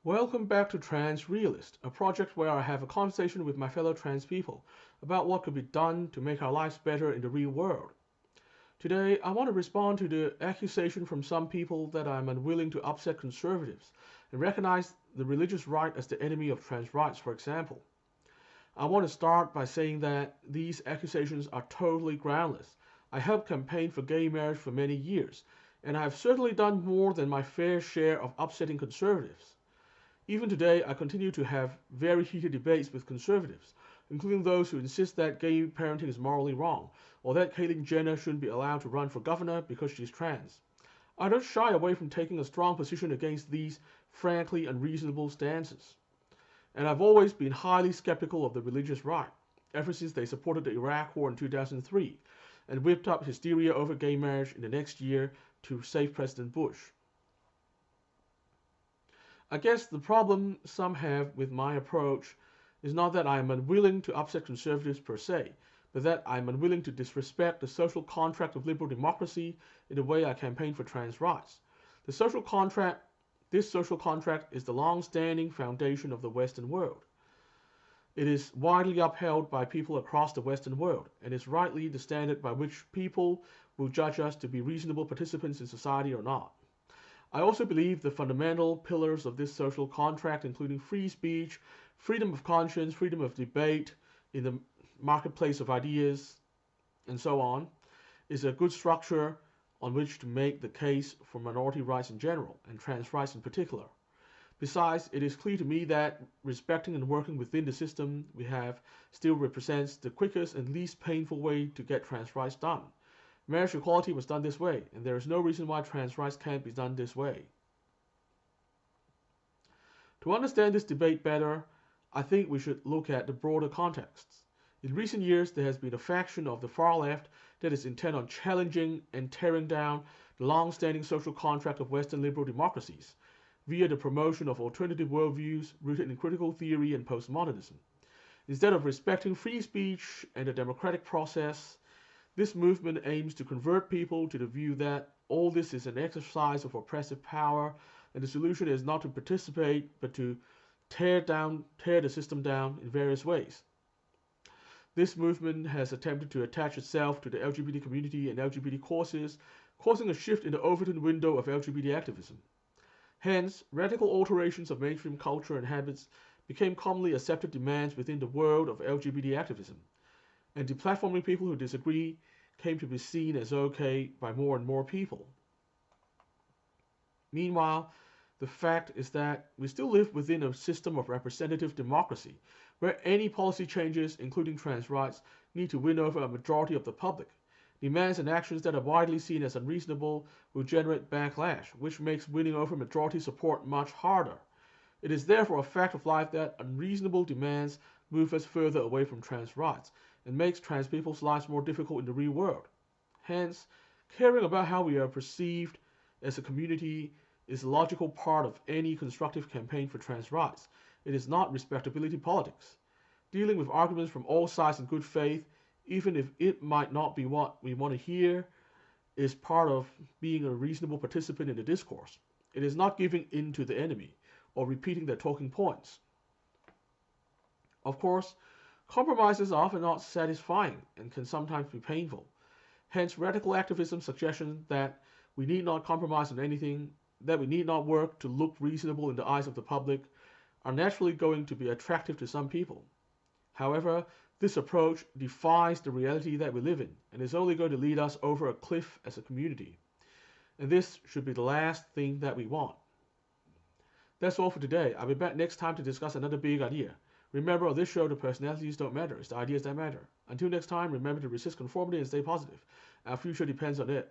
Welcome back to Trans Realist, a project where I have a conversation with my fellow trans people about what could be done to make our lives better in the real world. Today, I want to respond to the accusation from some people that I'm unwilling to upset conservatives and recognize the religious right as the enemy of trans rights, for example. I want to start by saying that these accusations are totally groundless. I helped campaign for gay marriage for many years, and I have certainly done more than my fair share of upsetting conservatives. Even today, I continue to have very heated debates with conservatives, including those who insist that gay parenting is morally wrong, or that Caitlyn Jenner shouldn't be allowed to run for governor because she's trans. I don't shy away from taking a strong position against these frankly unreasonable stances. And I've always been highly skeptical of the religious right, ever since they supported the Iraq War in 2003 and whipped up hysteria over gay marriage in the next year to save President Bush. I guess the problem some have with my approach is not that I am unwilling to upset conservatives per se, but that I am unwilling to disrespect the social contract of liberal democracy in the way I campaign for trans rights. The social contract, this social contract is the long-standing foundation of the Western world. It is widely upheld by people across the Western world and is rightly the standard by which people will judge us to be reasonable participants in society or not. I also believe the fundamental pillars of this social contract, including free speech, freedom of conscience, freedom of debate in the marketplace of ideas, and so on, is a good structure on which to make the case for minority rights in general, and trans rights in particular. Besides, it is clear to me that respecting and working within the system we have still represents the quickest and least painful way to get trans rights done. Marriage equality was done this way, and there is no reason why trans rights can't be done this way. To understand this debate better, I think we should look at the broader contexts. In recent years, there has been a faction of the far left that is intent on challenging and tearing down the long-standing social contract of Western liberal democracies via the promotion of alternative worldviews rooted in critical theory and postmodernism. Instead of respecting free speech and the democratic process, this movement aims to convert people to the view that all this is an exercise of oppressive power, and the solution is not to participate but to tear the system down in various ways. This movement has attempted to attach itself to the LGBT community and LGBT causes, causing a shift in the Overton window of LGBT activism. Hence, radical alterations of mainstream culture and habits became commonly accepted demands within the world of LGBT activism, and deplatforming people who disagree came to be seen as okay by more and more people. Meanwhile, the fact is that we still live within a system of representative democracy, where any policy changes, including trans rights, need to win over a majority of the public. Demands and actions that are widely seen as unreasonable will generate backlash, which makes winning over majority support much harder. It is therefore a fact of life that unreasonable demands move us further away from trans rights and makes trans people's lives more difficult in the real world. Hence, caring about how we are perceived as a community is a logical part of any constructive campaign for trans rights. It is not respectability politics. Dealing with arguments from all sides in good faith, even if it might not be what we want to hear, is part of being a reasonable participant in the discourse. It is not giving in to the enemy or repeating their talking points. Of course, compromises are often not satisfying and can sometimes be painful. Hence, radical activism suggestion that we need not compromise on anything, that we need not work to look reasonable in the eyes of the public, are naturally going to be attractive to some people. However, this approach defies the reality that we live in and is only going to lead us over a cliff as a community. And this should be the last thing that we want. That's all for today. I'll be back next time to discuss another big idea. Remember, on this show, the personalities don't matter, it's the ideas that matter. Until next time, remember to resist conformity and stay positive. Our future depends on it.